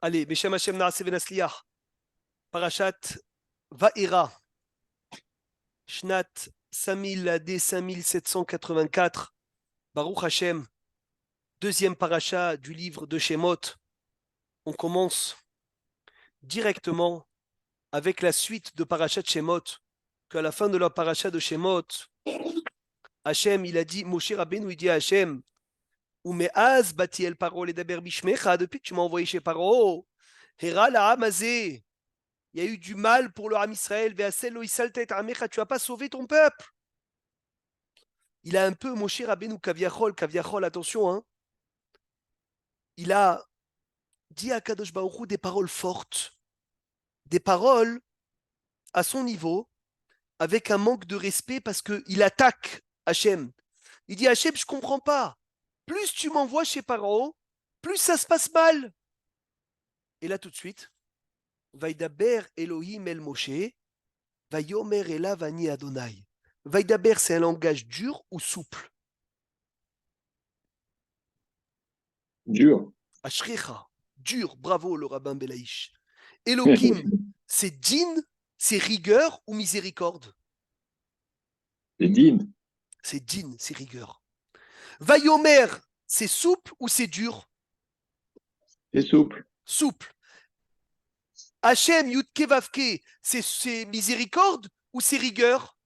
Allez, Beshem Hashem Naaseh Venasliach, Parashat Va'era, Shnat 5000 AD 5784, Baruch Hashem, deuxième parasha du livre de Shemot. On commence directement avec la suite de Parashat Shemot, qu'à la fin de la parasha de Shemot, Hashem, il a dit, Moshe Rabbeinu, il dit à Hashem, Umeaz bati el paro ledaber bishmecha, depuis que tu m'as envoyé chez Paro, Hera la hamazé, il y a eu du mal pour le Ham Israël, Veasel lo isalta et amecha, tu n'as pas sauvé ton peuple. Il a un peu, Moshe Rabbeinu, Kaviachol, attention, hein, il a dit à Kadosh Baruch Hu des paroles fortes, des paroles à son niveau, avec un manque de respect parce qu'il attaque Hachem. Il dit Hachem, je ne comprends pas. Plus tu m'envoies chez Paro, plus ça se passe mal. Et là, tout de suite, Vaidaber Elohim el Moshe, Vayomer elav ani Adonai. Vaidaber, c'est un langage dur ou souple? Dur. Ashrecha, dur, bravo le rabbin Belaïch. Elohim, c'est din, c'est rigueur ou miséricorde? C'est din. C'est din, c'est rigueur. Vayomer, c'est souple ou c'est dur? C'est souple. Souple. Hachem, Yudke Vavke, c'est miséricorde ou c'est rigueur?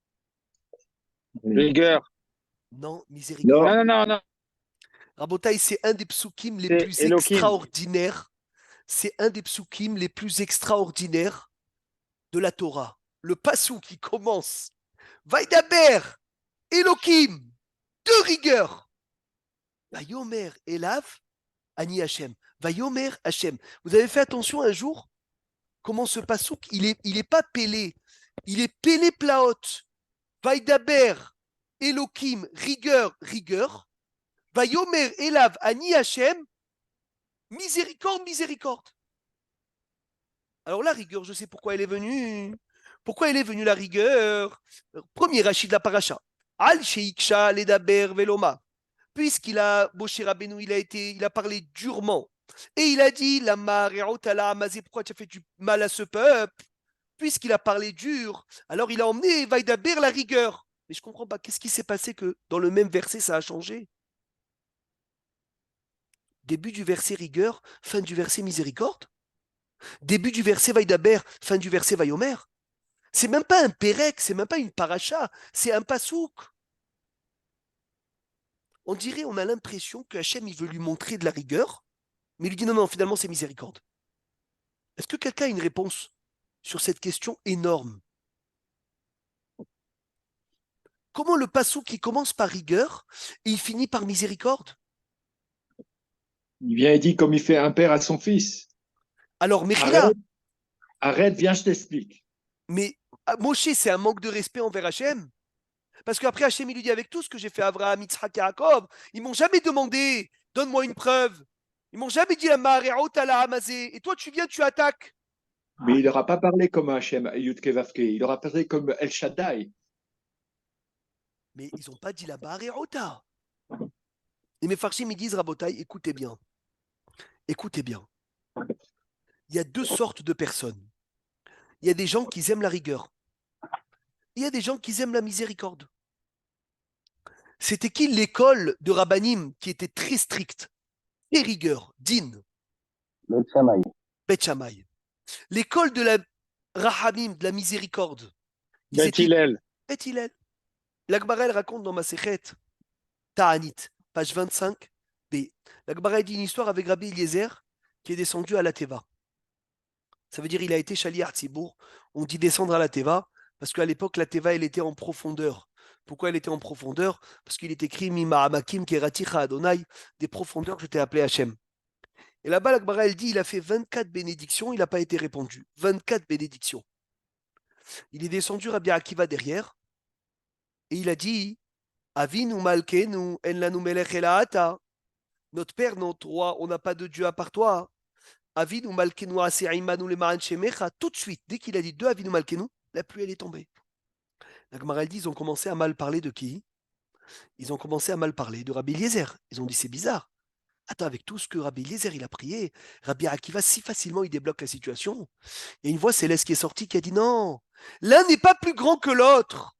Rigueur. Non, miséricorde. Non. Rabotaï, c'est un des psukim les C'est plus Elohim. extraordinaires. C'est un des psukim les plus extraordinaires de la Torah. Le passou qui commence. Vaidaber, Elohim, de rigueur. Vayomer, Elav, Ani Hachem. Vayomer, Hachem. Vous avez fait attention un jour comment ce passouk, il est pas pélé. Il est pélé plaot. Vaidaber, Elohim, rigueur. Vayomer, Elav, Ani Hachem, miséricorde. Alors la rigueur, je sais pourquoi elle est venue. Pourquoi elle est venue la rigueur? Premier rachid de la paracha. Al Sheiksha Ledaber Veloma. Puisqu'il a, Moshe Rabbeinu, il a parlé durement. Et il a dit, la Maréotala Amazé, pourquoi tu as fait du mal à ce peuple? Puisqu'il a parlé dur, alors il a emmené Vaidaber la rigueur. Mais je ne comprends pas, qu'est-ce qui s'est passé que dans le même verset, ça a changé? Début du verset rigueur, fin du verset miséricorde. Début du verset Vaidaber, fin du verset Vayomer. C'est même pas un pérec, c'est même pas une paracha, c'est un pasouk. On dirait, on a l'impression que Hachem, il veut lui montrer de la rigueur, mais il lui dit non, finalement, c'est miséricorde. Est-ce que quelqu'un a une réponse sur cette question énorme? Comment le pasouk qui commence par rigueur et il finit par miséricorde? Il vient et dit comme il fait un père à son fils. Alors, Mechila, Arrête, viens, je t'explique. mais Moshe, c'est un manque de respect envers Hachem. Parce qu'après, Hachem, il lui dit, avec tout ce que j'ai fait à Abraham, Yitzhak et Jacob, ils m'ont jamais demandé, donne-moi une preuve. Ils m'ont jamais dit la Maréot à la Hamazé. Et toi, tu viens, tu attaques. Mais il n'aura pas parlé comme Hachem, Yudke Vavke. Il aura parlé comme El Shaddai. Mais ils n'ont pas dit la Maréota. Et mes farshim, ils disent, Rabotai, écoutez bien. Écoutez bien. Il y a deux sortes de personnes. Il y a des gens qui aiment la rigueur. Il y a des gens qui aiment la miséricorde. C'était qui l'école de Rabbanim qui était très stricte et rigueur, din, Bet Shammai. L'école de la Rahamim, de la miséricorde. Bet Hillel. Bet Hillel. L'Agmara, elle raconte dans ma Sechet, Ta'anit, page 25b. L'Agmara dit une histoire avec Rabbi Eliezer qui est descendu à la Teva. Ça veut dire il a été Shaliach Tzibour. On dit descendre à la Teva parce qu'à l'époque, la Teva, elle était en profondeur. Pourquoi elle était en profondeur? Parce qu'il est écrit Mima Amakim Keraticha Adonai, des profondeurs que je t'ai appelé Hachem. Et là-bas, l'Agmara, elle dit il a fait 24 bénédictions, il n'a pas été répandu. 24 bénédictions. Il est descendu Rabbi Akiva derrière et il a dit Avinu Malkenu en lanu melech ela ata. Notre Père, notre Roi, on n'a pas de Dieu à part toi. Avinu Malkenu aseimanu lema'an shemecha. Tout de suite, dès qu'il a dit deux Avinu Malkenu, la pluie elle est tombée. La Gemara elle dit ils ont commencé à mal parler de qui? Ils ont commencé à mal parler de Rabbi Eliezer. Ils ont dit c'est bizarre. Attends, avec tout ce que Rabbi Eliezer il a prié, Rabbi Akiva, si facilement il débloque la situation. Il y a une voix céleste qui est sortie qui a dit non, l'un n'est pas plus grand que l'autre.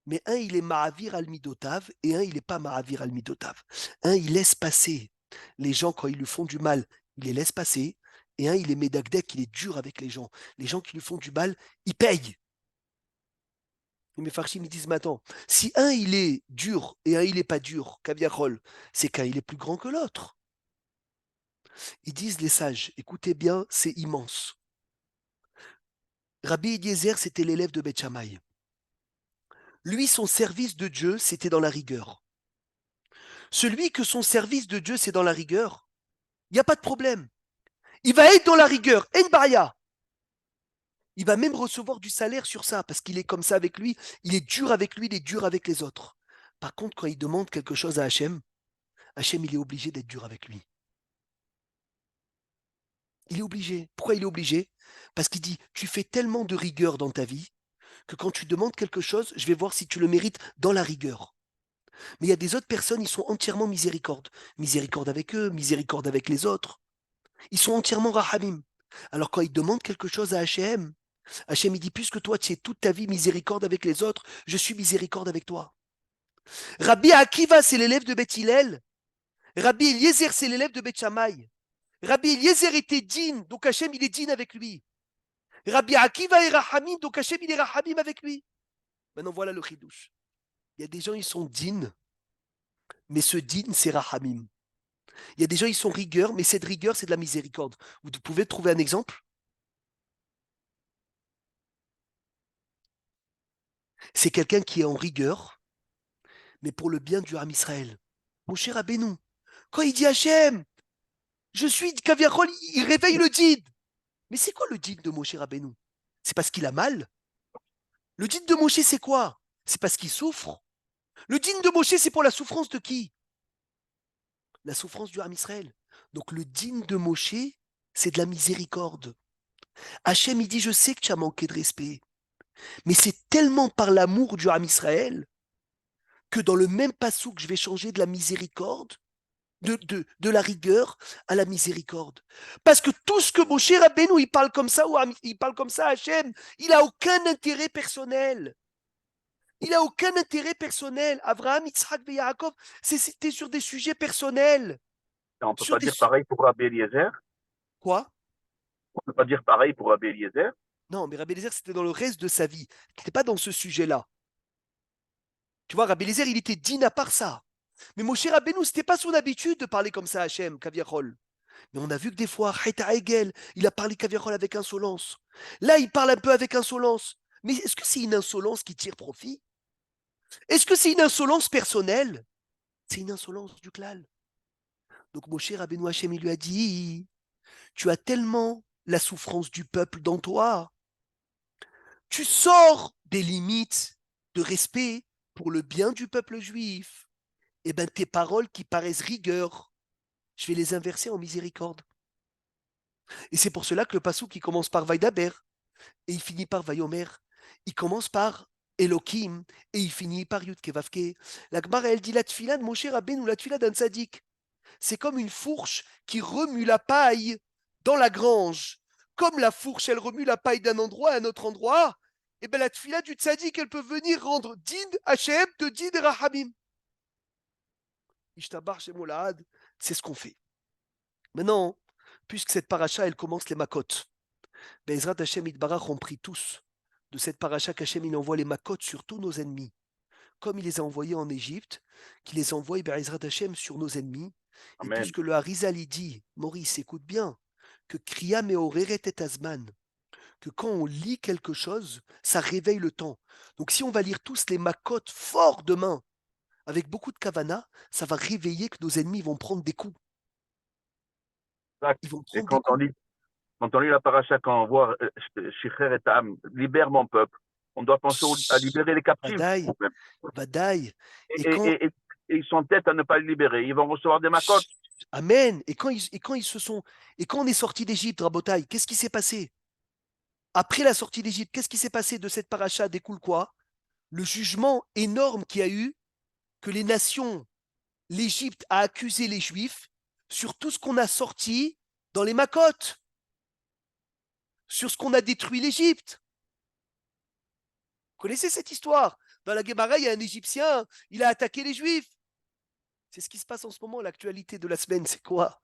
Mais un, il est Mahavir al-Midotav et un, il n'est pas Mahavir al-Midotav. Un, il laisse passer les gens quand ils lui font du mal, il les laisse passer. Et un, il est Médagdek, il est dur avec les gens. Les gens qui lui font du mal, ils payent. Et mes farchim, ils disent, mais attends, si un, il est dur et un, il n'est pas dur, Kaviarol, c'est qu'un, il est plus grand que l'autre. Ils disent, les sages, écoutez bien, c'est immense. Rabbi Eliezer, c'était l'élève de Beth Shammai. Lui, son service de Dieu, c'était dans la rigueur. Celui que son service de Dieu, c'est dans la rigueur, il n'y a pas de problème. Il va être dans la rigueur, en baria. Il va même recevoir du salaire sur ça, parce qu'il est comme ça avec lui, il est dur avec lui, il est dur avec les autres. Par contre, quand il demande quelque chose à Hachem, Hachem, il est obligé d'être dur avec lui. Il est obligé. Pourquoi il est obligé? Parce qu'il dit, tu fais tellement de rigueur dans ta vie, que quand tu demandes quelque chose, je vais voir si tu le mérites dans la rigueur. Mais il y a des autres personnes, ils sont entièrement miséricorde. Miséricorde avec eux, miséricorde avec les autres. Ils sont entièrement rahamim. Alors quand ils demandent quelque chose à Hachem, Hachem il dit, puisque toi tu es toute ta vie miséricorde avec les autres, je suis miséricorde avec toi. Rabbi Akiva, c'est l'élève de Beth Hillel. Rabbi Eliezer, c'est l'élève de Beth Shammai. Rabbi Eliezer était digne, donc Hachem il est digne avec lui. Rabbi Akiva est rahamim, donc Hachem il est rahamim avec lui. Maintenant voilà le chidouche. Il y a des gens, ils sont dignes, mais ce digne, c'est rahamim. Il y a des gens, ils sont rigueur, mais cette rigueur, c'est de la miséricorde. Vous pouvez trouver un exemple? C'est quelqu'un qui est en rigueur, mais pour le bien du Ham Israël. Mon cher Rabbeinu, quand il dit Hachem, je suis Kaviarol, il réveille le djid. Mais c'est quoi le djid de Moshe Rabbeinu? C'est parce qu'il a mal? Le djid de Moshe, c'est quoi? C'est parce qu'il souffre? Le djid de Moshe, c'est pour la souffrance de qui? La souffrance du Ham Israël. Donc le djid de Moshe, c'est de la miséricorde. Hachem, il dit, je sais que tu as manqué de respect, mais c'est tellement par l'amour du Ham Israël que dans le même passouk, je vais changer de la miséricorde, de la rigueur à la miséricorde. Parce que tout ce que Moshe Rabbeinu, il parle comme ça, ou il parle comme ça à Hachem, il n'a aucun intérêt personnel. Il n'a aucun intérêt personnel. Abraham, Yitzhak et Yaakov, c'était sur des sujets personnels. On ne peut Sur pas des... dire pareil pour Rabbi Eliezer. Quoi? On ne peut pas dire pareil pour Rabbi Eliezer. Non, mais Rabbi Eliezer, c'était dans le reste de sa vie. C'était pas dans ce sujet-là. Tu vois, Rabbi Eliezer, il était digne à part ça. Mais Moshe Rabbeinu, c'était pas son habitude de parler comme ça à Hachem, Kaviarol. Mais on a vu que des fois, Cheta Hegel, il a parlé Kaviarol avec insolence. Là, il parle un peu avec insolence. Mais est-ce que c'est une insolence qui tire profit? Est-ce que c'est une insolence personnelle? C'est une insolence du klal. Donc Moshe Rabbeinu Hachem, il lui a dit, tu as tellement la souffrance du peuple dans toi. Tu sors des limites de respect pour le bien du peuple juif. Eh bien, tes paroles qui paraissent rigueur, je vais les inverser en miséricorde. Et c'est pour cela que le passou qui commence par Vaïdaber et il finit par Vayomer, il commence par Elohim et il finit par Yud Kevavke. La Gemara, elle dit la tfila de Moshe Rabbeinu ou la tfila d'un tzaddik. C'est comme une fourche qui remue la paille dans la grange. Comme la fourche, elle remue la paille d'un endroit à un autre endroit, et bien la tfila du tzaddik, elle peut venir rendre din Hachem de din Rahamim. Ishtabar Shemolad, c'est ce qu'on fait. Maintenant, puisque cette paracha, elle commence les makotes, Bezrat Hachem Itbarach ont pris tous de cette paracha qu'Hachem il envoie les makotes sur tous nos ennemis, comme il les a envoyés en Égypte, qu'il les envoie Bezrat Hachem sur nos ennemis. Et Amen. puisque le Harizal il dit, Maurice, écoute bien, que Kriya Meoreret et Azman, que quand on lit quelque chose, ça réveille le temps. Donc si on va lire tous les makotes forts demain, avec beaucoup de kavana, ça va réveiller que nos ennemis vont prendre des coups. Exact. Ils vont Et prendre des coups. quand on lit la paracha, quand on voit Shicher et Tam, libère mon peuple, on doit penser à libérer les captifs. Badaï, badaï. Et, Et quand et, et, et ils sont tête à ne pas les libérer. Ils vont recevoir des macotes. Amen. Et quand on est sorti d'Égypte, Rabotaï, qu'est-ce qui s'est passé? Après la sortie d'Égypte, qu'est-ce qui s'est passé de cette paracha découle quoi? Le jugement énorme qu'il y a eu, que les nations, l'Égypte a accusé les Juifs sur tout ce qu'on a sorti dans les Makot, sur ce qu'on a détruit l'Égypte. Vous connaissez cette histoire? Dans la Guémara, il y a un Égyptien, il a attaqué les Juifs. C'est ce qui se passe en ce moment, l'actualité de la semaine, c'est quoi?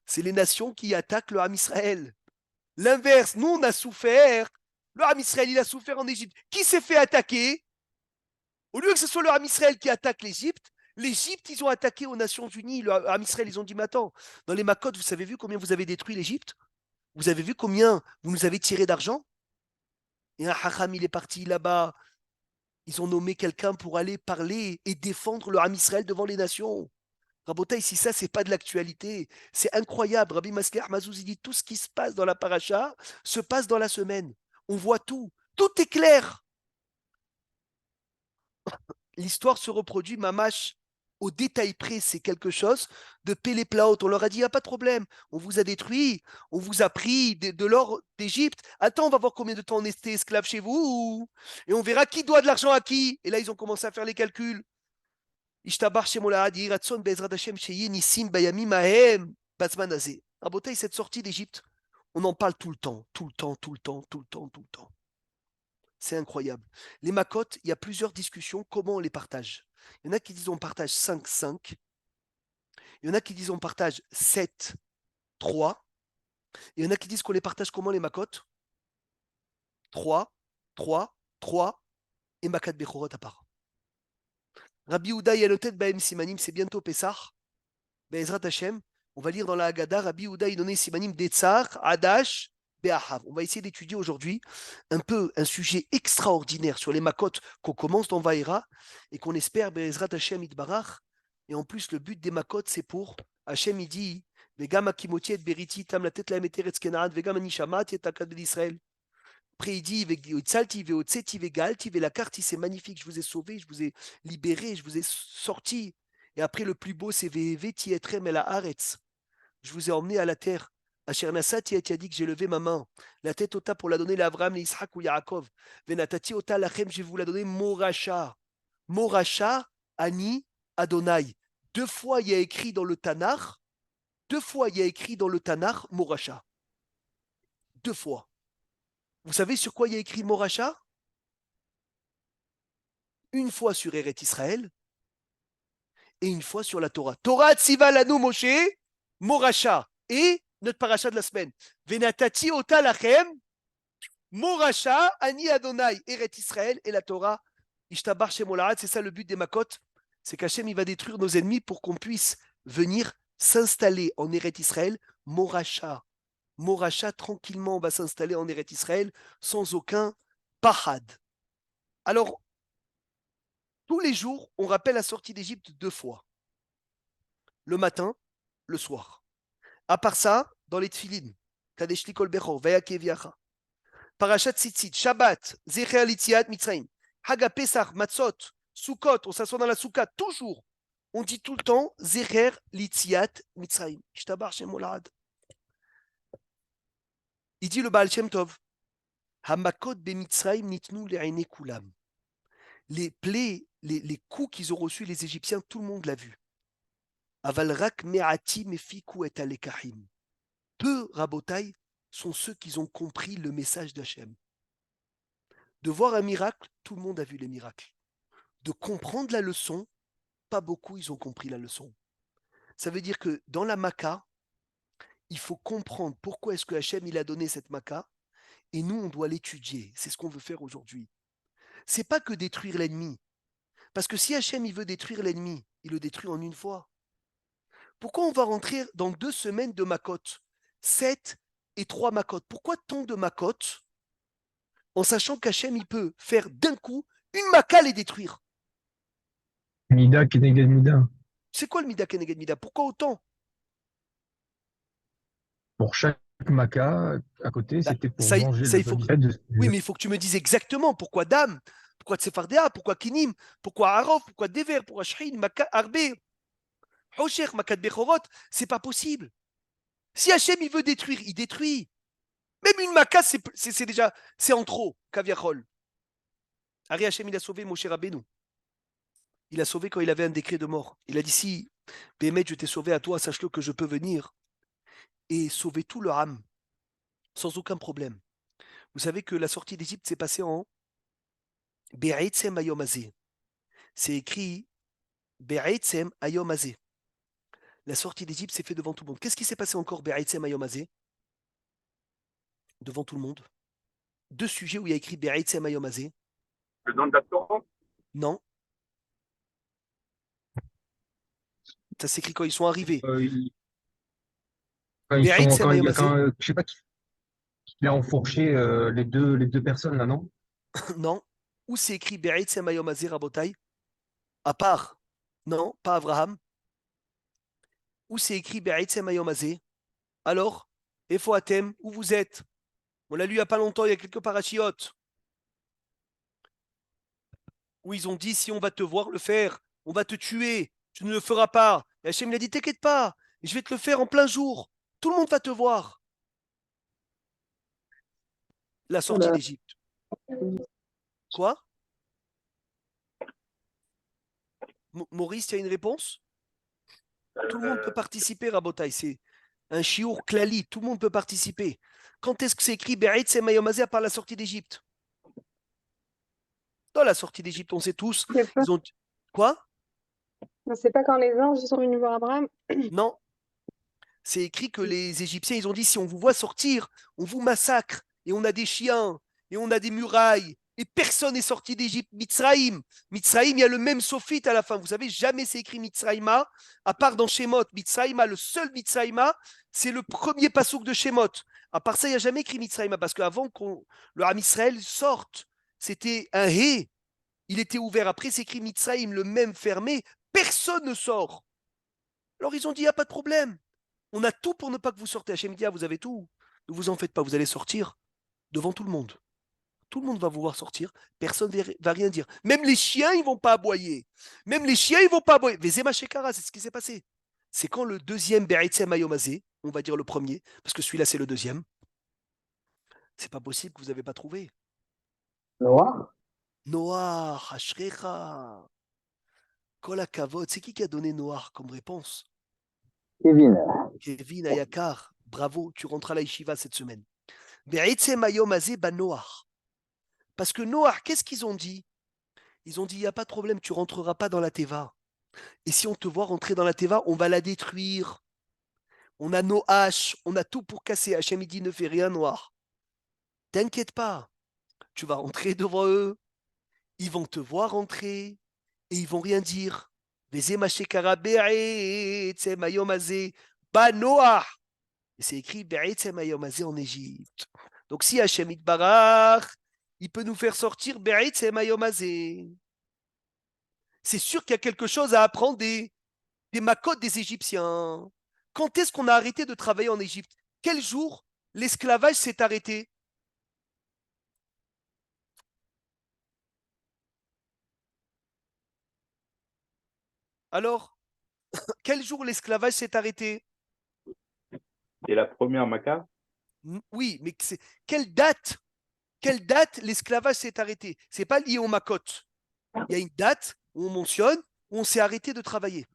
C'est les nations qui attaquent le Ham Israël. L'inverse, nous, on a souffert. Le Ham Israël, il a souffert en Égypte. Qui s'est fait attaquer? Au lieu que ce soit le Ham Israël qui attaque l'Égypte, ils ont attaqué aux Nations Unies. Le Ham Israël, ils ont dit, mais attends, dans les Makot, vous avez vu combien vous avez détruit l'Égypte? Vous avez vu combien vous nous avez tiré d'argent? Et un Hacham, il est parti là-bas. Ils ont nommé quelqu'un pour aller parler et défendre le Ham Israël devant les nations. Rabotaï, si ça, c'est pas de l'actualité, c'est incroyable. Rabbi Masker Mazouz, il dit tout ce qui se passe dans la paracha se passe dans la semaine. On voit tout. Tout est clair. L'histoire se reproduit, mamache, au détail près, c'est quelque chose de Péléplaot. On leur a dit, il n'y a pas de problème, on vous a détruit, on vous a pris de l'or d'Égypte. Attends, on va voir combien de temps on était esclave chez vous. Et on verra qui doit de l'argent à qui. Et là, ils ont commencé à faire les calculs. Ishtabar Shemolahad, Yiratson, Bezrat Hashem, Sheye, Nissim, Bayami, Mahem, Bazman Azé. Rabotaï, cette sortie d'Égypte, on en parle tout le temps, tout le temps, tout le temps, tout le temps, tout le temps. C'est incroyable. Les macotes, il y a plusieurs discussions, comment on les partage. Il y en a qui disent on partage 5-5. Il y en a qui disent on partage 7-3. Il y en a qui disent qu'on les partage comment les macotes? 3, 3, 3 et Makat Bechorot à part. Rabbi Houda Yanotet Baem Simanim, c'est bientôt Pessah. Be'ezrat Hashem, on va lire dans la Haggadah, Rabbi Houda il donnait Simanim Detzar, Adash, Be'ahav. On va essayer d'étudier aujourd'hui un sujet extraordinaire sur les makotes qu'on commence dans Vaïra et qu'on espère Be'ezrat Hashem Itbarach. Et en plus, le but des makotes, c'est pour Hashem, il dit Vegam Akimoti et Beriti, Tam la tête la Emeteret Skenad, Vegam Anishamat et Takad d'Israël. Après, il dit Itzalti, Veotseti, Vegalti, Velakarti, c'est magnifique, je vous ai sauvé, je vous ai libéré, je vous ai sorti. Et après, le plus beau, c'est Veveti etrem el haaretz. Je vous ai emmené à la terre. Asher Nassati a dit que j'ai levé ma main. La tête ota pour la donner à Abraham, à Isaac ou Yaakov. Venatati ota lachem, je vais vous la donner Moracha. Moracha, Ani, Adonai. Deux fois, il y a écrit dans le Tanakh. Moracha. Deux fois. Vous savez sur quoi il y a écrit Moracha? Une fois sur Eret Israël et une fois sur la Torah. Torah Tziva Lanu Moshe, Moracha. Et notre paracha de la semaine. Venatati ota lachem, Moracha, Ani Adonai, Eret Israël et la Torah. Ishtabar Shemolahad, c'est ça le but des Makot. C'est qu'Hachem il va détruire nos ennemis pour qu'on puisse venir s'installer en Eret Israël, Moracha. Moracha, tranquillement, on va s'installer en Eret Israël sans aucun pahad. Alors, tous les jours, on rappelle la sortie d'Égypte 2 fois. Le matin, le soir. À part ça, dans les tfilin, Kadesh Likol Bechor, Vayakev Yacha, Parashat Tzitzit, Shabbat, Zecher Litziat Mitzrayim, Haga Pesach, Matzot, Sukkot, on s'assoit dans la soukha, toujours. On dit tout le temps Zecher Litziat Mitzrayim. Ishtabar Shem Olad. Il dit le Baal Shem Tov, Hamakot be Mitzrayim nitnu le'aine kulam. Les plaies, les coups qu'ils ont reçus les Égyptiens, tout le monde l'a vu. Avalrak me'ati mefiku et alekahim. Peu, Rabotai, sont ceux qui ont compris le message d'Hachem. De voir un miracle, tout le monde a vu les miracles. De comprendre la leçon, pas beaucoup ils ont compris la leçon. Ça veut dire que dans la Maca, il faut comprendre pourquoi est-ce que Hachem il a donné cette Maca, et nous on doit l'étudier. C'est ce qu'on veut faire aujourd'hui. C'est pas que détruire l'ennemi. Parce que si Hachem il veut détruire l'ennemi, il le détruit en une fois. Pourquoi on va rentrer dans 2 semaines de Makot? 7 et 3 Makot. Pourquoi tant de Makot? En sachant qu'Hachem il peut faire d'un coup une Maka les détruire. Mida Keneged Mida. C'est quoi le Mida Keneged Mida? Pourquoi autant? Pour chaque Maca, à côté, Bah, c'était pour ça, venger ça, le il faut... peuple de... Oui, mais il faut que tu me dises exactement pourquoi Dam, pourquoi Tsefardéa, pourquoi Kinim, pourquoi Arov, pourquoi Dever, pourquoi Shrin, Maka, Arbe, Hosher, Makat Bechorot. C'est pas possible. Si Hachem il veut détruire, il détruit. Même une Maka, c'est déjà, c'est en trop, Kaviachol. Ari Hachem, il a sauvé Moshe Rabbeinu. Il a sauvé quand il avait un décret de mort. Il a dit si Bémet, je t'ai sauvé à toi, sache-le que je peux venir et sauver tout leur âme sans aucun problème. Vous savez que la sortie d'Égypte s'est passée en Be'etzem Hayom Hazeh. C'est écrit Be'etzem Hayom Hazeh. La sortie d'Égypte s'est faite devant tout le monde. Qu'est-ce qui s'est passé encore Be'etzem Hayom Hazeh devant tout le monde? Deux sujets où il y a écrit Be'etzem Hayom Hazeh. Le nom de la Torah? Non. Ça s'écrit quand ils sont arrivés. Quand ils sont, Be'etzem Hayom Hazeh. je sais pas qui a enfourché les deux personnes là, non? Non. Où c'est écrit Be'etzem Hayom Hazeh, Rabotai? À part. Non, pas Abraham. Où c'est écrit Be'etzem Hayom Hazeh? Alors, Efo Atem, où vous êtes? On l'a lu il n'y a pas longtemps, il y a quelques parachiotes. Où ils ont dit, si on va te voir le faire, on va te tuer. Tu ne le feras pas. Et Hachem il a dit, t'inquiète pas, je vais te le faire en plein jour. Tout le monde va te voir. La sortie Voilà. d'Égypte. Quoi? Maurice, tu as une réponse? Tout le monde peut participer, Rabotai. C'est un chiour klali. Tout le monde peut participer. Quand est-ce que c'est écrit Be'etzem Hayom Hazeh par la sortie d'Égypte? Dans la sortie d'Égypte, on sait tous. C'est pas, Ils ont. Quoi? c'est pas quand les anges ils sont venus voir Abraham. Non. C'est écrit que les Égyptiens, ils ont dit, si on vous voit sortir, on vous massacre. Et on a des chiens, et on a des murailles. Et personne n'est sorti d'Égypte. Mitzraïm. Mitzraïm, il y a le même sophite à la fin. Vous savez, jamais c'est écrit Mitzraïma, à part dans Shemot. Mitzraïma, le seul Mitzraïma, c'est le premier pasouk de Shemot. À part ça, il n'y a jamais écrit Mitzraïma, parce qu'avant que le Ham Israël sorte, c'était un hé. Il était ouvert. Après, c'est écrit Mitzraïm, le même fermé. Personne ne sort. Alors ils ont dit, il n'y a pas de problème. On a tout pour ne pas que vous sortez. Hachem dit, ah, vous avez tout. Ne vous en faites pas, vous allez sortir devant tout le monde. Tout le monde va vous voir sortir. Personne ne va rien dire. Même les chiens, ils ne vont pas aboyer. Même les chiens, ils ne vont pas aboyer. Vezema Shekara, c'est ce qui s'est passé. C'est quand le deuxième Be'etzem Hayom Hazeh, on va dire le premier, parce que celui-là, c'est le deuxième. C'est pas possible que vous n'avez pas trouvé. Noir? Noah, Hashrecha, Kol HaKavod. C'est qui a donné Noah comme réponse? Kevin. Kevin Ayakar. Bravo, tu rentres à la yeshiva cette semaine. Be'etzem Hayom Hazeh ba Noah. Parce que Noah, qu'est-ce qu'ils ont dit? Ils ont dit, il n'y a pas de problème, tu rentreras pas dans la Teva. Et si on te voit rentrer dans la Teva, on va la détruire. On a nos haches, on a tout pour casser. Hachem, il dit, ne fais rien, Noir. T'inquiète pas, tu vas rentrer devant eux, ils vont te voir rentrer, et ils vont rien dire. Vezema shekara be'etzem hayom hazeh ba Noah. Et c'est écrit be'etzem hayom hazeh en Égypte. Donc si Hachem itbarach, il peut nous faire sortir be'etzem hayom hazeh. C'est sûr qu'il y a quelque chose à apprendre des macotes des Égyptiens. Quand est-ce qu'on a arrêté de travailler en Égypte? Quel jour l'esclavage s'est arrêté? Alors, quel jour l'esclavage s'est arrêté? Et la première Maca? Oui, mais quelle date? Quelle date l'esclavage s'est arrêté? C'est pas lié aux macotes. Il y a une date où on mentionne où on s'est arrêté de travailler.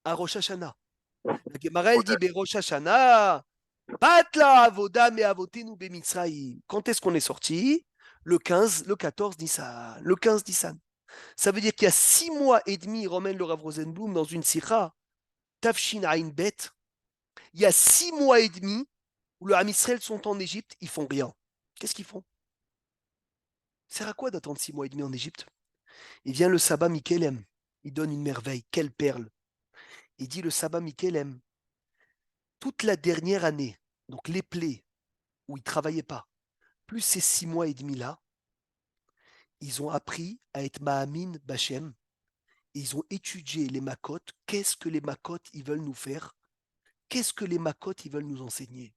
À Rosh Hashanah. La Gemara, elle dit, Rosh Hashanah, Batla avoda me avotenu bemitzraïm. Quand est-ce qu'on est sorti? Le 15, le 14 Nissan. Le 15 Nissan. Ça veut dire qu'il y a 6 mois et demi, Romain le Rav Rosenblum, dans une sikha, Tafshin Ain Bet, il y a 6 mois et demi où le Ham Israël sont en Égypte, ils font rien. Qu'est-ce qu'ils font? Ça sert à quoi d'attendre 6 mois et demi en Égypte? Il vient le sabbat Mikelem, il donne une merveille, quelle perle. Il dit le sabbat Mikelem, toute la dernière année, donc les plaies où ils ne travaillaient pas, plus ces 6 mois et demi-là, ils ont appris à être Mahamin Bachem, et ils ont étudié les makotes. Qu'est-ce que les makotes ils veulent nous faire? Qu'est-ce que les makotes ils veulent nous enseigner?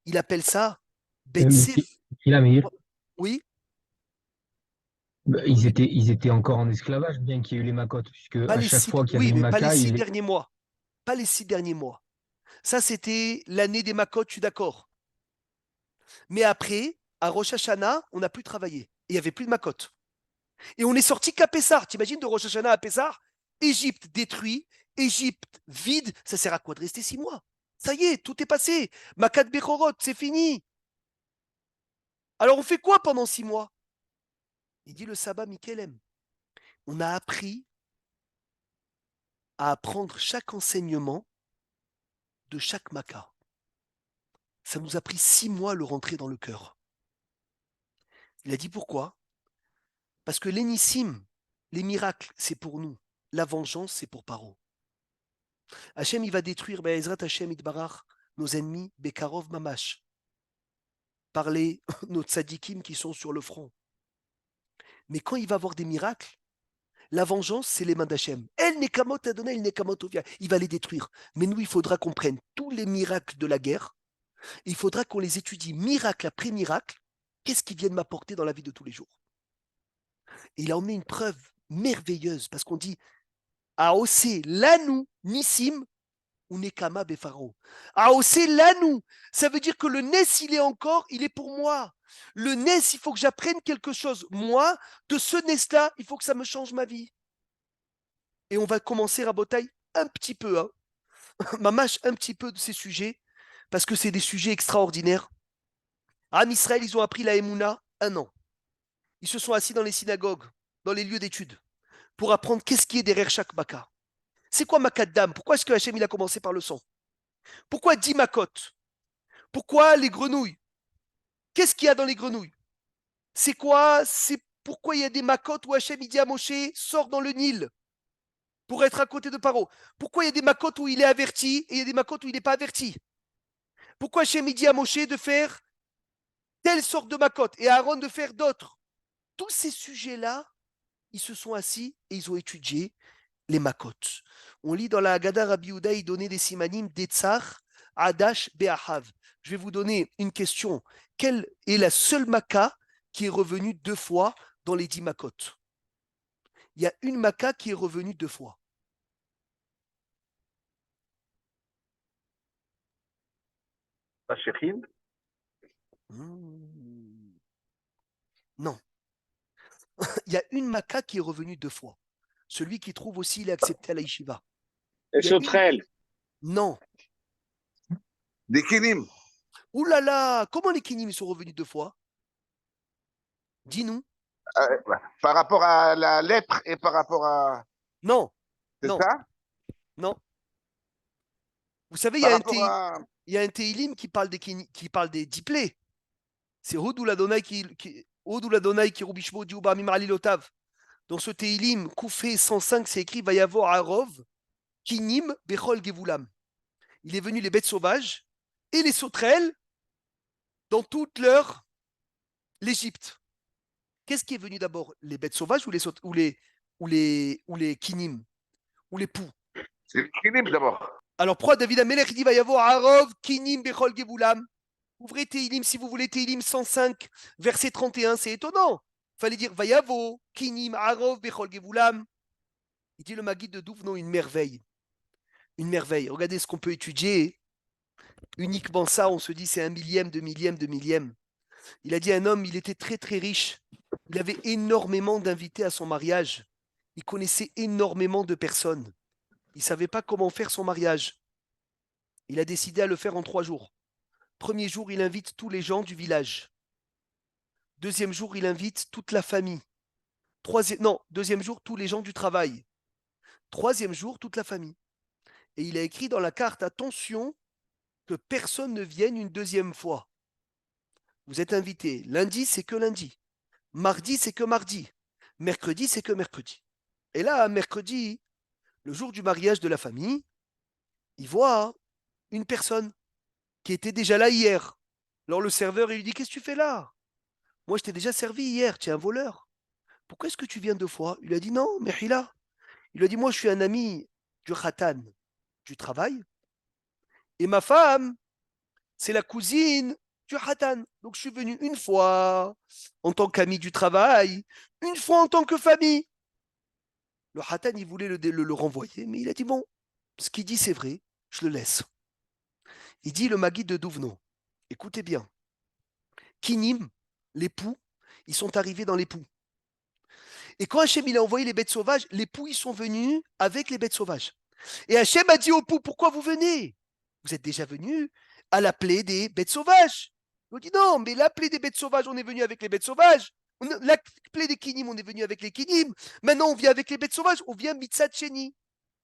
Il appelle ça Betsef. Amir, Oui, ils étaient encore en esclavage, bien qu'il y ait eu les macotes, puisque pas à les chaque 6, fois qu'il y avait oui, une mais pas les maca, 6 derniers mois. Pas les 6 derniers mois. Ça, c'était l'année des makotes, je suis d'accord. Mais après, à Rosh Hashanah, on n'a plus travaillé. Il n'y avait plus de makotes. Et on est sorti qu'à Pessah. T'imagines de Rosh Hashanah à Pessah, Égypte détruit, Égypte vide, ça sert à quoi de rester 6 mois? Ça y est, tout est passé. Makat Bechorot, c'est fini. Alors on fait quoi pendant 6 mois? Il dit le sabbat Mikelem. On a appris à apprendre chaque enseignement de chaque Makkah. Ça nous a pris 6 mois à le rentrer dans le cœur. Il a dit pourquoi? Parce que l'énissime, les miracles, c'est pour nous. La vengeance, c'est pour Paro. Hachem, il va détruire, Be'ezrat Hachem Itbarach, nos ennemis, Bekarov Mamash, par nos tzadikim qui sont sur le front. Mais quand il va avoir des miracles, la vengeance, c'est les mains d'Hachem. El Nekamot Adonai, El Nekamot Ovia. Il va les détruire. Mais nous, il faudra qu'on prenne tous les miracles de la guerre. Il faudra qu'on les étudie miracle après miracle. Qu'est-ce qu'ils viennent m'apporter dans la vie de tous les jours? Et il a emmené une preuve merveilleuse parce qu'on dit Aosé Lanou Nissim ou Nekama Befaro. Aosé Lanou, ça veut dire que le Nes, il est pour moi. Le Nes, il faut que j'apprenne quelque chose. Moi, de ce Nes-là, il faut que ça me change ma vie. Et on va commencer à bataille un petit peu, hein. Mamache un petit peu de ces sujets, parce que c'est des sujets extraordinaires. En Israël, ils ont appris la Emouna 1 an. Ils se sont assis dans les synagogues, dans les lieux d'études, pour apprendre qu'est-ce qui est derrière chaque Makkah. C'est quoi Makat Dam? Pourquoi est-ce que Hachem il a commencé par le sang? Pourquoi 10 Makot? Pourquoi les grenouilles? Qu'est-ce qu'il y a dans les grenouilles? C'est quoi? C'est pourquoi il y a des Makot où Hachem il dit à Moshe, sors dans le Nil pour être à côté de Paro? Pourquoi il y a des Makot où il est averti et il y a des Makot où il n'est pas averti? Pourquoi Hachem il dit à Moshe de faire telle sorte de Makot et à Aaron de faire d'autres? Tous ces sujets-là, ils se sont assis et ils ont étudié les Makot. On lit dans la Haggadah, Rabbi Yehuda, il donnait des simanim d'Etzar, Adash, Be'ahav. Je vais vous donner une question. Quelle est la seule Makkah qui est revenue 2 fois dans les 10 Makot? Il y a une Makkah qui est revenue 2 fois. Pas Shechin? Non. Il y a une Makkah qui est revenue 2 fois. Celui qui trouve aussi, il est accepté à la yeshiva. Et Sotrel. Non. Des kinim. Ouh là là, comment les kinim sont revenus 2 fois? Dis-nous. Par rapport à la lèpre et par rapport à... Non. C'est Non. ça? Non. Vous savez, il Par y rapport à... y a un Teilim qui parle des 10 plaies. C'est Hodou l'Adonai qui Roubishmo Diouba Mimrali Lotav. Dans ce Teilim, Koufé 105, c'est écrit Vayavor Arov, Kinim Bechol Gevulam. Il est venu les bêtes sauvages et les sauterelles dans toute l'Égypte. Qu'est-ce qui est venu d'abord? Les bêtes sauvages ou les kinim? Ou les poux? C'est les kinim d'abord. Alors pourquoi David Amelech dit va y avoir Arov, Kinim, Bechol, Gevulam? Ouvrez Teilim si vous voulez, Teilim 105, verset 31, c'est étonnant. Il fallait dire Vayavo, Kinim, Arov, Bechol, Gevulam. Il dit le Maguide de Douvno, une merveille. Une merveille. Regardez ce qu'on peut étudier. Uniquement ça, on se dit c'est un millième de millième de millième. Il a dit un homme, il était très très riche. Il avait énormément d'invités à son mariage. Il connaissait énormément de personnes. Il ne savait pas comment faire son mariage. Il a décidé à le faire en 3 jours. Premier jour, il invite tous les gens du village. Deuxième jour, il invite toute la famille. Deuxième jour, tous les gens du travail. Troisième jour, toute la famille. Et il a écrit dans la carte, attention, que personne ne vienne une deuxième fois. Vous êtes invités. Lundi, c'est que lundi. Mardi, c'est que mardi. Mercredi, c'est que mercredi. Et là, mercredi, le jour du mariage de la famille, il voit une personne qui était déjà là hier. Alors le serveur, il lui dit, qu'est-ce que tu fais là? Moi, je t'ai déjà servi hier, tu es un voleur. Pourquoi est-ce que tu viens 2 fois? Il a dit, non, Mehila. Il lui a dit, moi, je suis un ami du khatan, du travail. Et ma femme, c'est la cousine du khatan. Donc, je suis venu une fois en tant qu'ami du travail, une fois en tant que famille. Le khatan, il voulait le renvoyer, mais il a dit, bon, ce qu'il dit, c'est vrai, je le laisse. Il dit le Maguide de Douvno. Écoutez bien. Kinim, les poux, ils sont arrivés dans les poux. Et quand Hachem il a envoyé les bêtes sauvages, les poux ils sont venus avec les bêtes sauvages. Et Hachem a dit aux poux, pourquoi vous venez? Vous êtes déjà venus à la plaie des bêtes sauvages. Ils ont dit non, mais la plaie des bêtes sauvages, on est venu avec les bêtes sauvages. La plaie des kinim, on est venu avec les kinim. Maintenant, on vient avec les bêtes sauvages, on vient mitzat sheni.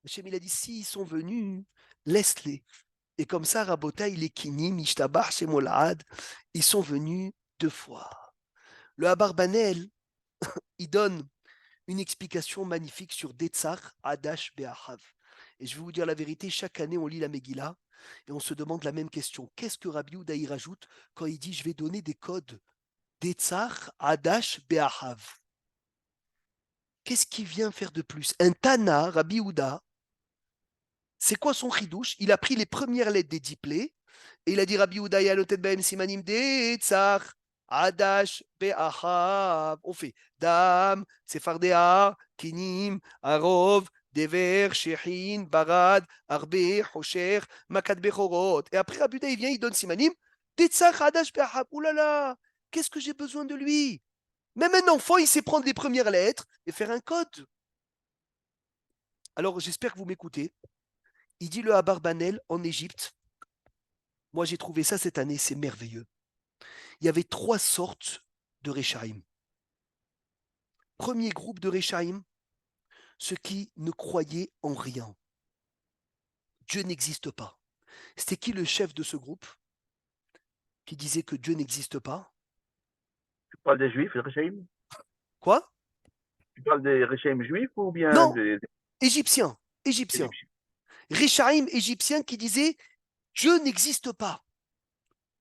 Hachem il a dit, s'ils sont venus, laisse-les. Et comme ça, Rabotaï, les kinim, Ishtabach, Shemolad, ils sont venus 2 fois. Le Abarbanel, il donne une explication magnifique sur Detzar, Adash, Be'ahav. Et je vais vous dire la vérité, chaque année, on lit la Megillah et on se demande la même question. Qu'est-ce que Rabbi Yehuda y rajoute quand il dit « Je vais donner des codes Detzar, Adash, Be'ahav » Qu'est-ce qu'il vient faire de plus? Un Tana, Rabbi Yehuda, c'est quoi son chidouche? Il a pris les premières lettres des 10 plaies et il a dit Rabbi Yehuda Yalotet Baem Simanim Detzar, Adash, Be'ahav. On fait Dam, Sefardea, Kinim, Arov, Dever, Shehin, Barad, Arbe, Hosher, Makat Bechorot. Et après Rabbi Yehuda, il vient, il donne Simanim, Detzar, Adash, Be'ahav. Ouh là là, qu'est-ce que j'ai besoin de lui? Même un enfant, il sait prendre les premières lettres et faire un code. Alors, j'espère que vous m'écoutez. Il dit le Abarbanel en Égypte. Moi, j'ai trouvé ça cette année, c'est merveilleux. Il y avait 3 sortes de Réchaïm. Premier groupe de Réchaïm, ceux qui ne croyaient en rien. Dieu n'existe pas. C'était qui le chef de ce groupe qui disait que Dieu n'existe pas? Tu parles des juifs, les Réchaïm? Quoi? Tu parles des Réchaïm juifs ou bien Non, des Égyptiens. Réchaïm égyptien qui disait Dieu n'existe pas.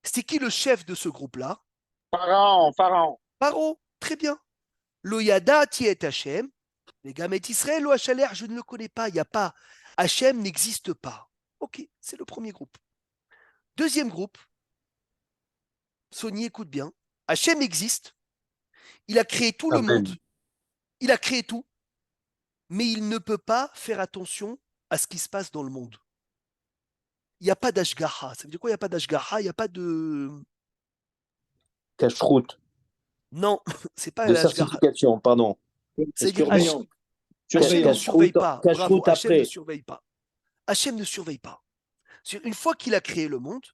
C'était qui le chef de ce groupe-là? Pharaon. Paro, très bien. Lo yada tiet Hachem, les Gamet Israël, lo Hachaler, je ne le connais pas, il n'y a pas. Hachem n'existe pas. Ok, c'est le premier groupe. Deuxième groupe, Sony, écoute bien. Hachem existe, il a créé tout le monde, il a créé tout, mais il ne peut pas faire attention à ce qui se passe dans le monde. Il n'y a pas d'ashgaha. Ça veut dire quoi? Il n'y a pas d'ashgaha, il n'y a pas de. Cache-route. Non, c'est pas De l'ashgaha. certification, pardon. C'est-à-dire Surveillant. Hachem ne surveille pas. Bravo, Cache-route Hachem ne après. surveille pas. Hachem ne surveille pas. Une fois qu'il a créé le monde,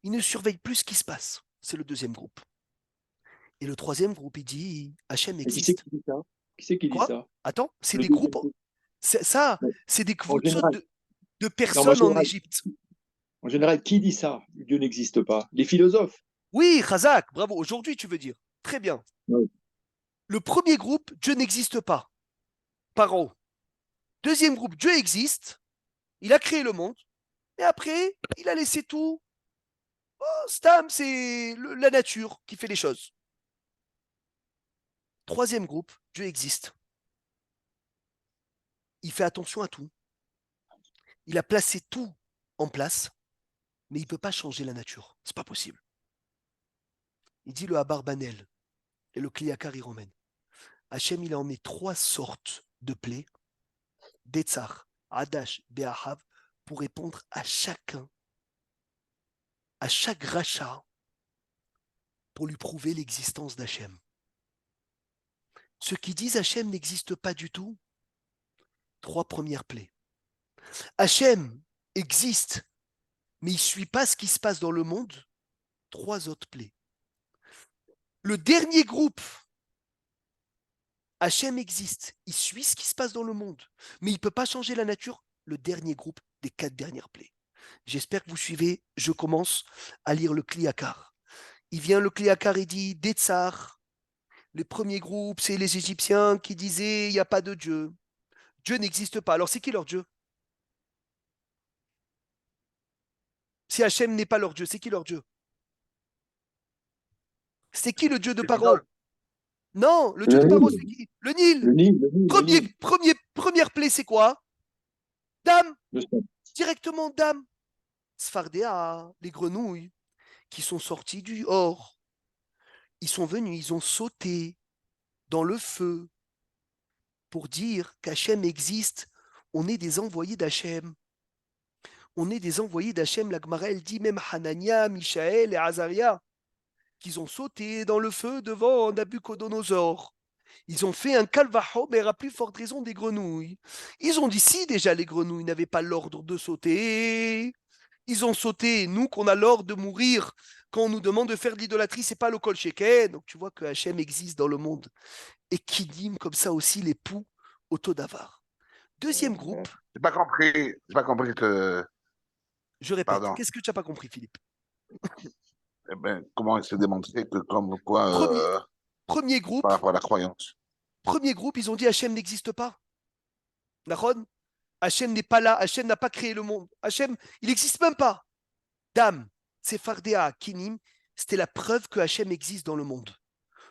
il ne surveille plus ce qui se passe. C'est le deuxième groupe. Et le troisième groupe, il dit Hachem Et qui c'est existe. qui dit ça? Qui c'est qui dit Quoi? ça? Attends, c'est Le des deuxième groupes. groupe. Ça, Ouais. c'est des En général. de Non, personnes mais en général. Égypte. En général, qui dit ça? Dieu n'existe pas. Les philosophes. Oui, Khazak, bravo. Aujourd'hui, tu veux dire. Très bien. Oui. Le premier groupe, Dieu n'existe pas. Paro. Deuxième groupe, Dieu existe. Il a créé le monde. Et après, il a laissé tout. Oh, Stam, c'est la nature qui fait les choses. Troisième groupe, Dieu existe. Il fait attention à tout. Il a placé tout en place, mais il ne peut pas changer la nature. C'est pas possible. Il dit le Abarbanel et le Kliakar Iromène. Hachem, il a emmené 3 sortes de plaies, Detzar, Adash, Be'ahav, pour répondre à chacun, à chaque rachat, pour lui prouver l'existence d'Hachem. Ceux qui disent Hachem n'existe pas du tout, 3 premières plaies. Hachem existe, mais il ne suit pas ce qui se passe dans le monde, 3 autres plaies. Le dernier groupe, Hachem existe, il suit ce qui se passe dans le monde, mais il ne peut pas changer la nature, le dernier groupe des 4 dernières plaies. J'espère que vous suivez, je commence à lire le Kliakar. Il vient le Kliakar et dit Detzar. Les premiers groupes, c'est les Égyptiens qui disaient il n'y a pas de Dieu. Dieu n'existe pas. Alors c'est qui leur Dieu? Si Hachem n'est pas leur Dieu, c'est qui leur Dieu? C'est qui le Dieu de Paro? Non, le Dieu de Paro, c'est qui? Le Nil. Le Nil. Première plaie, c'est quoi? Dame. Le sang. Directement Dame. Sfardéa, les grenouilles qui sont sorties du or. Ils sont venus, ils ont sauté dans le feu pour dire qu'Hachem existe. On est des envoyés d'Hachem. On est des envoyés d'Hachem. La Gemara, elle dit même Hanania, Mishaël et Azaria qu'ils ont sauté dans le feu devant Nabuchodonosor. Ils ont fait un calvajo, mais à plus forte raison des grenouilles. Ils ont dit si déjà les grenouilles n'avaient pas l'ordre de sauter. Ils ont sauté, nous qu'on a l'ordre de mourir quand on nous demande de faire de l'idolâtrie, c'est pas le kol sheken. Donc tu vois que Hachem existe dans le monde et qui dîme comme ça aussi les poux au taux d'avare. Deuxième groupe, J'ai pas compris que, je répète, pardon, qu'est-ce que tu n'as pas compris, Philippe? eh ben, comment il s'est démontré que comme quoi, Premier par groupe, rapport à la croyance. ils ont dit Hachem n'existe pas. D'accord? Hachem n'est pas là, Hachem n'a pas créé le monde. Hachem, il n'existe même pas. Dame, Sefardéa, Kinim, c'était la preuve que Hachem existe dans le monde.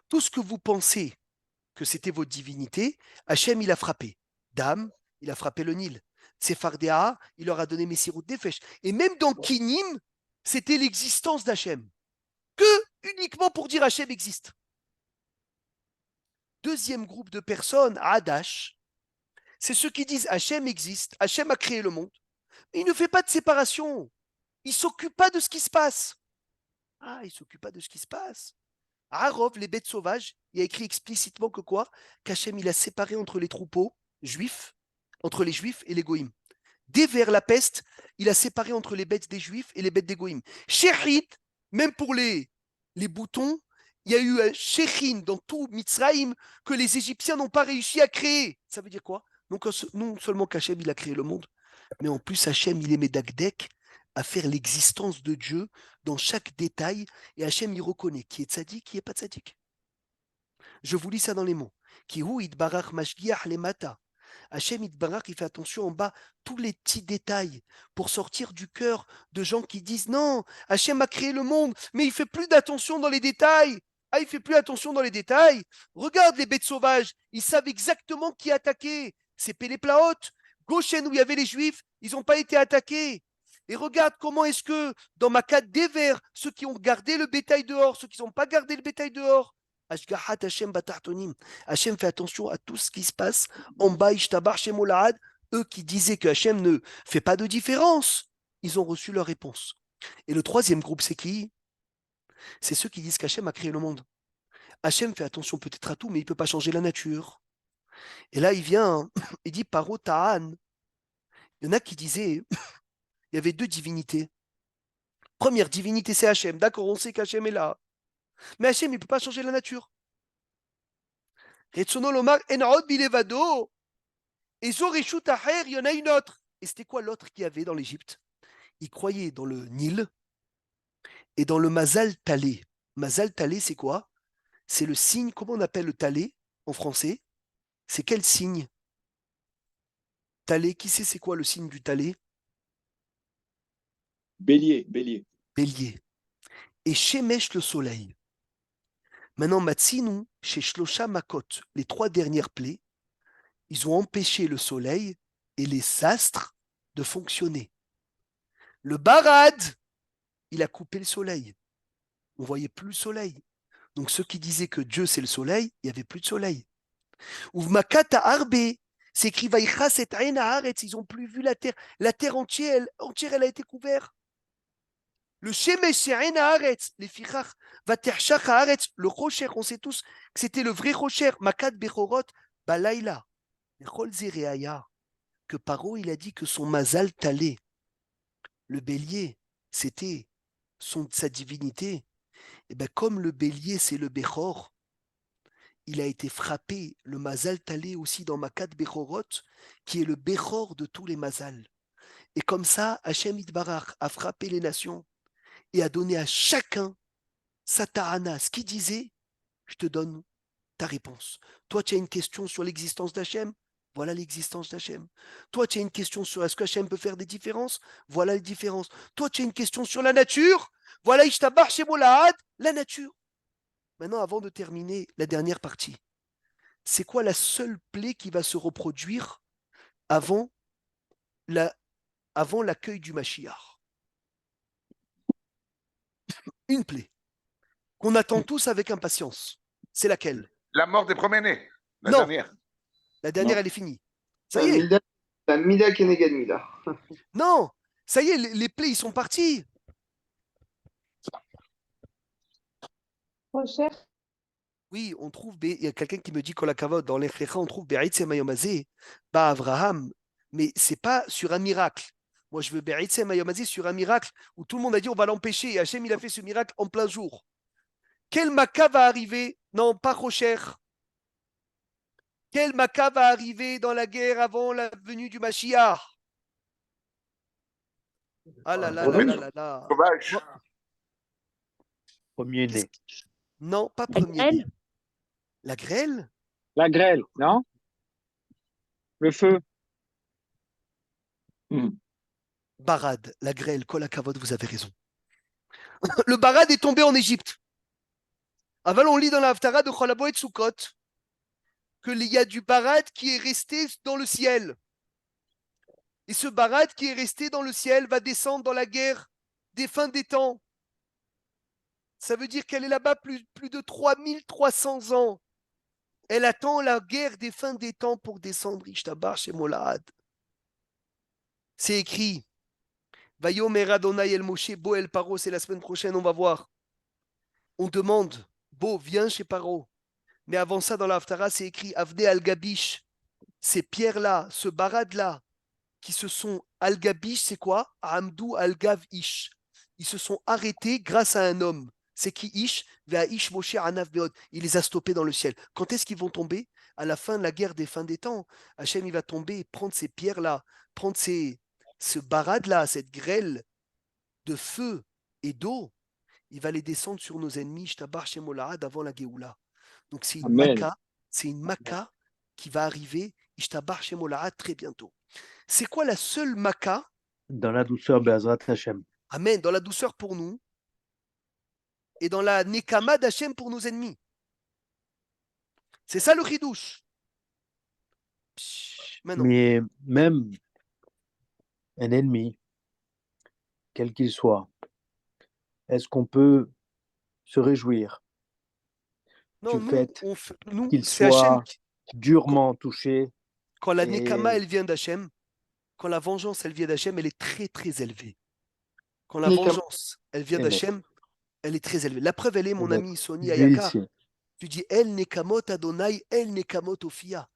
Tout ce que vous pensez que c'était votre divinité, Hachem, il a frappé. Dame, il a frappé le Nil. Sefardéa, il leur a donné Messirut Nefesh. Et même dans Kinim, c'était l'existence d'Hachem. Que uniquement pour dire Hachem existe. Deuxième groupe de personnes, Hadash, c'est ceux qui disent Hachem existe, Hachem a créé le monde, mais il ne fait pas de séparation. Il ne s'occupe pas de ce qui se passe. Ah, il ne s'occupe pas de ce qui se passe. Arov, les bêtes sauvages, il a écrit explicitement que quoi? Qu'Hachem, il a séparé entre les troupeaux juifs, entre les juifs et les goïms. Dès vers la peste, il a séparé entre les bêtes des juifs et les bêtes des goïms. Shechit, même pour les boutons, il y a eu un Shechin dans tout Mitzrayim que les Égyptiens n'ont pas réussi à créer. Ça veut dire quoi? Donc, non seulement qu'Hachem, il a créé le monde, mais en plus, Hachem, il est Medakdek à faire l'existence de Dieu dans chaque détail. Et Hachem, il reconnaît qui est tzaddik, qui n'est pas tzaddik. Je vous lis ça dans les mots. Ki hu itbarach mashgiach lemata. Hachem itbarach, il fait attention en bas, tous les petits détails, pour sortir du cœur de gens qui disent non, Hachem a créé le monde, mais il fait plus d'attention dans les détails. Ah, il fait plus attention dans les détails. Regarde les bêtes sauvages, ils savent exactement qui attaquer. C'est Péléplaot, Goshen où il y avait les Juifs, ils n'ont pas été attaqués. Et regarde comment est-ce que dans ma carte des vers, ceux qui ont gardé le bétail dehors, ceux qui n'ont pas gardé le bétail dehors, Ashgahat Hashem batartonim. Hachem fait attention à tout ce qui se passe en bas, Ishtabar Shemolahad. Eux qui disaient que Hachem ne fait pas de différence, ils ont reçu leur réponse. Et le troisième groupe, c'est qui? C'est ceux qui disent qu'Hachem a créé le monde. Hachem fait attention peut-être à tout, mais il ne peut pas changer la nature. Et là, il vient, il dit Paro Ta'an. Il y en a qui disaient, il y avait deux divinités. Première divinité, c'est Hachem. D'accord, on sait qu'Hachem est là. Mais Hachem, il ne peut pas changer la nature. Retsono Lomar Enod Bilevado. Et Zoreshut Aher, il y en a une autre. Et c'était quoi l'autre qu'il y avait dans l'Égypte? Ils croyaient dans le Nil et dans le Mazal Talé. Mazal Talé, c'est quoi? C'est le signe, comment on appelle le Talé en français? C'est quel signe? Talé, qui sait c'est quoi le signe du Talé? Bélier, bélier. Bélier. Et Shemesh le soleil. Maintenant, Matsinu, chez Shlosha Makot, les trois dernières plaies, ils ont empêché le soleil et les astres de fonctionner. Le Barad, il a coupé le soleil. On ne voyait plus le soleil. Donc ceux qui disaient que Dieu c'est le soleil, il n'y avait plus de soleil. Uvmakata Arbe, c'est écrit Vaïchas et Aïna Haaretz, ils n'ont plus vu la terre. La terre entière, elle a été couverte. Le Shemesh c'est Aïna Haaretz, les Fichach, Vatershach Haaretz, le Rocher, on sait tous que c'était le vrai Rocher, Makat Bechorot, Balaïla. Que Paro, il a dit que son Mazal Talé, le bélier, c'était sa divinité. Et bien, comme le bélier, c'est le Bechor, il a été frappé, le Mazal Talé aussi dans Makat Bechorot, qui est le Bechor de tous les Mazal. Et comme ça, Hachem Itbarach a frappé les nations et a donné à chacun sa ta'ana, ce qu'il disait, je te donne ta réponse. Toi, tu as une question sur l'existence d'Hachem, voilà l'existence d'Hachem. Toi, tu as une question sur est-ce qu'Hachem peut faire des différences, voilà les différences. Toi, tu as une question sur la nature, voilà Ishtabar Shemolahad, la nature. Maintenant, avant de terminer la dernière partie, c'est quoi la seule plaie qui va se reproduire avant l'accueil du Mashiach? Une plaie qu'on attend tous avec impatience. C'est laquelle? La mort des premiers-nés, la Non. dernière. La dernière, Non. elle est finie. Ça y est. La Mida Kenegad Mida. Non, ça y est, les plaies, ils sont partis. Rocher, Oui, on trouve, il y a quelqu'un qui me dit Kol Hakavod, dans l'Echlecha, on trouve Be'etzem Mayomazé, Ba Avraham, mais c'est pas sur un miracle. Moi, je veux Be'etzem Mayomazé sur un miracle où tout le monde a dit on va l'empêcher, et Hachem, il a fait ce miracle en plein jour. Quel Maca va arriver? Non, pas Rocher. Quel Maca va arriver dans la guerre avant la venue du Mashiach? Ah là là là là là là. Sauvage. Bon, Premier-né. non, pas La premier-né. grêle? La grêle? La grêle, non? Le feu. Barad, la grêle, Kol Hakavod, vous avez raison. Le Barad est tombé en Égypte. Aval, on lit dans la Haftara de Chol HaMoed Sukkot qu'il y a du Barad qui est resté dans le ciel. Et ce Barad qui est resté dans le ciel va descendre dans la guerre des fins des temps. Ça veut dire qu'elle est là-bas plus de 3300 ans. Elle attend la guerre des fins des temps pour descendre. Ishtabar chez Molad. C'est écrit. Vayomer Adonai el Moshe, Bo el Paro, c'est la semaine prochaine, on va voir. On demande, Bo, viens chez Paro. Mais avant ça, dans la Haftara, c'est écrit Avne al-Gabish. Ces pierres-là, ce barad-là, qui se sont al-Gabish, c'est quoi? Amdou al-Gav-Ish. Ils se sont arrêtés grâce à un homme. C'est qui Ish? Ve'Ish Moshe Anav Beod. Il les a stoppés dans le ciel. Quand est-ce qu'ils vont tomber? À la fin de la guerre des fins des temps. Hachem, il va tomber et prendre ces pierres-là, prendre ce barad-là, cette grêle de feu et d'eau. Il va les descendre sur nos ennemis, Shtabar Shemolahad, avant la Géoula. Donc c'est une Maca qui va arriver, Ishtabar Shemolahad, très bientôt. C'est quoi la seule Maca? Dans la douceur, Be'azrat Hashem. Amen, dans la douceur pour nous et dans la Nekama d'Hachem pour nos ennemis. C'est ça le Chidouche. Maintenant. Mais même un ennemi, quel qu'il soit, est-ce qu'on peut se réjouir Non, du fait nous qu'il c'est Hachem. soit durement touché? Quand la et- Nekama, elle vient d'Hachem, quand la vengeance, elle vient d'Hachem, elle est très, très élevée. Quand la vengeance, elle vient Amen. d'Hachem, elle est très élevée. La preuve, elle est, mon Amen. ami Sony Ayaka. Délicieux. Tu dis, El Nekamot Adonai, El Nekamot Ophia.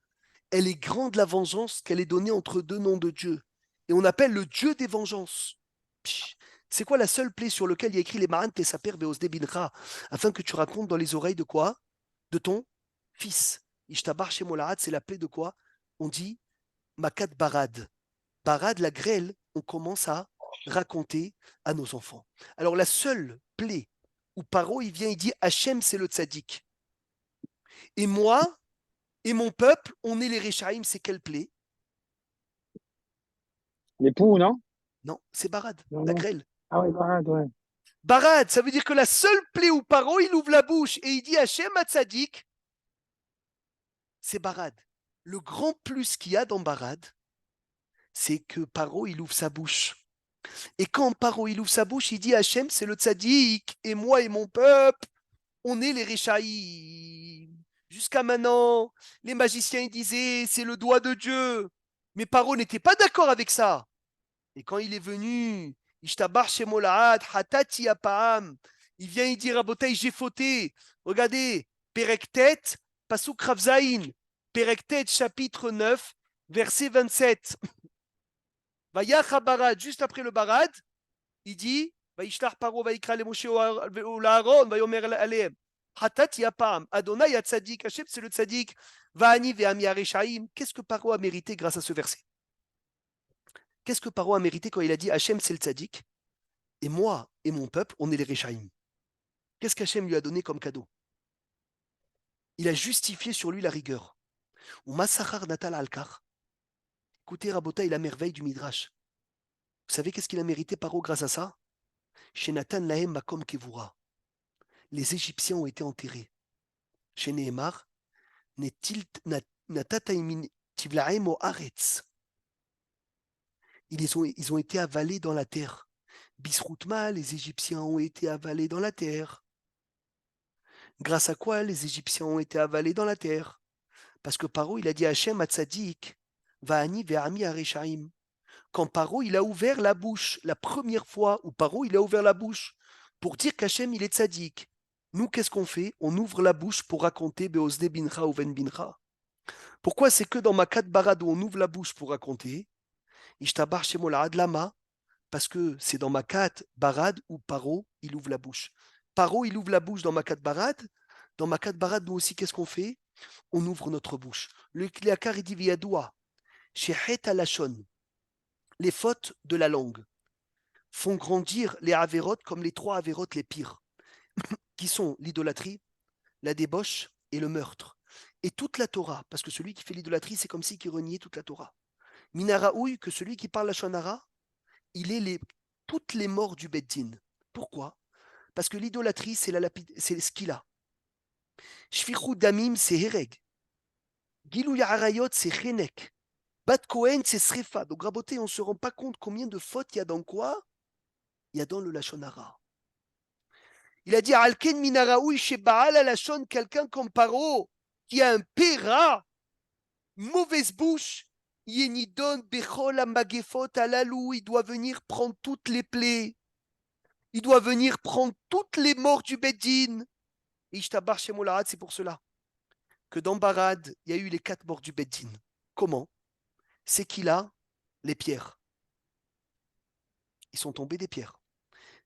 Elle est grande la vengeance qu'elle est donnée entre deux noms de Dieu. Et on appelle le Dieu des vengeances. Psh, c'est quoi la seule plaie sur laquelle il y a écrit les Maran Tesaper Veosde Bincha, afin que tu racontes dans les oreilles de quoi? De ton fils. Ishtabar Shemolahat, c'est la plaie de quoi? On dit Makat Barad. Barad, la grêle, on commence à raconter à nos enfants. Alors la seule plaie où Paro, il vient, il dit Hachem, c'est le tzaddik. Et moi et mon peuple, on est les Réchaïm, c'est quelle plaie? L'époux, non? Non, c'est Barad, Non, la non. grêle. Ah oui, Barad, ouais. Barad, ça veut dire que la seule plaie où Paro, il ouvre la bouche et il dit Hachem à tzaddik, c'est Barad. Le grand plus qu'il y a dans Barad, c'est que Paro, il ouvre sa bouche. Et quand Paro, il ouvre sa bouche, il dit Hachem, c'est le tzaddik, et moi et mon peuple, on est les Réchaïm. Jusqu'à maintenant, les magiciens ils disaient c'est le doigt de Dieu. Mais Paro n'était pas d'accord avec ça. Et quand il est venu, Ishtabar Shemolahat, Hatati Apaham, il vient y dire à Botaï, j'ai fauté. Regardez, Perektet, Pasuk Ravzaïn, Perektet, chapitre 9, verset 27. Vayach Barad, juste après le Barad, il dit Vaishtar Paro, Vaikra le Moshe ou l'Aaron, Vayomer Aleem. Hatati Apaham, Adonai a Tzadik, Hachem c'est le Tzadik, Va'ani ve'ami Areshaim. Qu'est-ce que Paro a mérité grâce à ce verset? Qu'est-ce que Paro a mérité quand il a dit Hachem c'est le Tzadik et moi et mon peuple, on est les Réchaïm? Qu'est-ce qu'Hachem lui a donné comme cadeau? Il a justifié sur lui la rigueur. Ou Masachar Natal Alkar. Écoutez, Rabota, il a merveille du Midrash. Vous savez qu'est-ce qu'il a mérité Paro grâce à ça? Chez Nathan Lahem Makom Kevura. Les Égyptiens ont été enterrés. Chez Nehemar, Natataim Tivlahem o Aretz. Ils ont été avalés dans la terre. Bisroutma, les Égyptiens ont été avalés dans la terre. Grâce à quoi les Égyptiens ont été avalés dans la terre? Parce que Paro, il a dit Hachem à Tzadik, Va'ani ve'ami Areshaim. Quand Paro, il a ouvert la bouche, la première fois où Paro, il a ouvert la bouche pour dire qu'Hachem, il est Tzadik. Nous, qu'est-ce qu'on fait? On ouvre la bouche pour raconter Beosde Bincha ou Ven Bincha. Pourquoi c'est que dans Makat Barad où on ouvre la bouche pour raconter? Ishtabar Shemola Adlama, parce que c'est dans Makat Barad où Paro, il ouvre la bouche. Paro, il ouvre la bouche dans Makat Barad. Dans Makat Barad, nous aussi, qu'est-ce qu'on fait? On ouvre notre bouche. Le Kliakar, il dit Viadoua, Shehet Alashon, les fautes de la langue font grandir les avérotes comme les 3 avérotes les pires, qui sont l'idolâtrie, la débauche et le meurtre. Et toute la Torah, parce que celui qui fait l'idolâtrie, c'est comme si il reniait toute la Torah. Minaraouï, que celui qui parle la Shonara, il est toutes les morts du Beddin. Pourquoi? Parce que l'idolâtrie, c'est c'est ce qu'il a. Shfichut Damim, c'est Hereg. Gilou Yaharayot, c'est Chenek. Bat Kohen, c'est Srefa. Donc, Raboté, on ne se rend pas compte combien de fautes il y a dans quoi? Il y a dans le Lachonara. Il a dit Alken Minaraoui chez Baal à Lachon, quelqu'un comme Paro, qui a un péra, mauvaise bouche, Yenidon Bechol Amagefot Alalou, il doit venir prendre toutes les plaies. Il doit venir prendre toutes les morts du Beddin. Et Ishtabar chez Molarad, c'est pour cela que dans Barad, il y a eu les 4 morts du Beddin. Comment? C'est qu'il a les pierres. Ils sont tombés des pierres.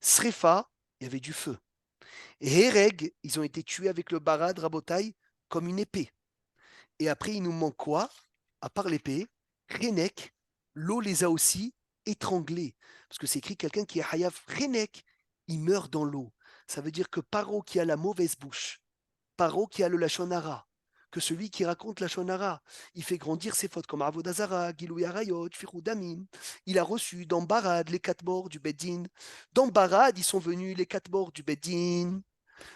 Srefa, il y avait du feu. Et Hereg, ils ont été tués avec le Barad Rabotai comme une épée. Et après, il nous manque quoi? À part l'épée, Renek, l'eau les a aussi étranglés. Parce que c'est écrit quelqu'un qui est Hayav Renek, il meurt dans l'eau. Ça veut dire que Paro qui a la mauvaise bouche, Paro qui a le Lachonara, que celui qui raconte Lachonara, il fait grandir ses fautes comme Avodazara, Gilou Yarayot, Firou Damim. Il a reçu dans Barad les 4 morts du Beddin. Dans Barad, ils sont venus les 4 morts du Beddin.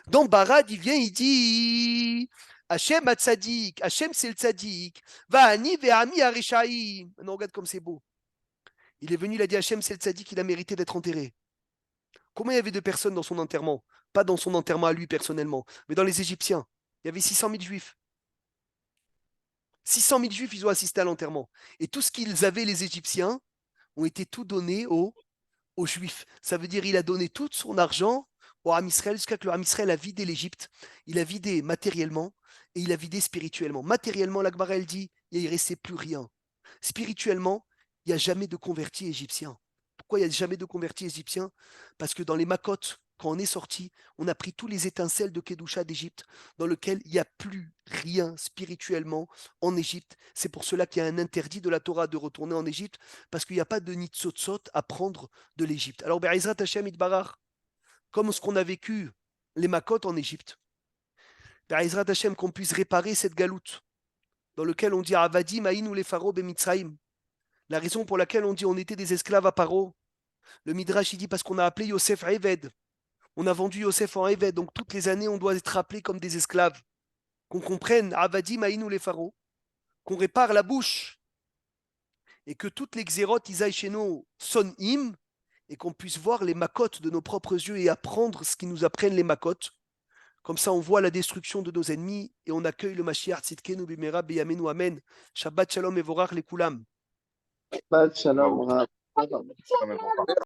Dans Barad, il vient, il dit Hachem a tzadik, Hachem c'est le tzadik, va ani ve'ami arishaïm. Non, regarde comme c'est beau. Il est venu, il a dit Hachem c'est le tzadik, il a mérité d'être enterré. Combien il y avait de personnes dans son enterrement? Pas dans son enterrement à lui personnellement, mais dans les Égyptiens. Il y avait 600 000 juifs. 600 000 juifs, ils ont assisté à l'enterrement. Et tout ce qu'ils avaient, les Égyptiens, ont été tout donnés aux juifs. Ça veut dire qu'il a donné tout son argent au Ham Israël jusqu'à que le Ham Israël a vidé l'Égypte. Il a vidé matériellement et il a vidé spirituellement. Matériellement, la Gemara, elle dit, il ne restait plus rien. Spirituellement, il n'y a jamais de convertis égyptiens. Pourquoi il n'y a jamais de convertis égyptiens? Parce que dans les Makot, quand on est sorti, on a pris tous les étincelles de Kedusha d'Égypte, dans lequel il n'y a plus rien spirituellement en Égypte. C'est pour cela qu'il y a un interdit de la Torah de retourner en Égypte, parce qu'il n'y a pas de nitzotzot à prendre de l'Égypte. Alors, Be'ezrat Hashem Itbarach, comme ce qu'on a vécu les Makot en Égypte, Be'ezrat Hashem, qu'on puisse réparer cette galoute, dans lequel on dit Avadim, Aïn ou les Pharaons, Bemitzraïm. La raison pour laquelle on dit on était des esclaves à Paro, le Midrash il dit parce qu'on a appelé Yosef Eved. On a vendu Yosef en Eved, donc toutes les années on doit être appelés comme des esclaves. Qu'on comprenne Avadim, Aïn ou les Pharaons, qu'on répare la bouche et que toutes les xérotes ils aillent chez nous son im et qu'on puisse voir les makotes de nos propres yeux et apprendre ce qu'ils nous apprennent les makotes. Comme ça, on voit la destruction de nos ennemis et on accueille le Mashiach Tzidkenu b'mera b'yamenu amen. Shabbat shalom et vorach lekulam. Shabbat shalom. Waouh. Rav. Quand même, on parle.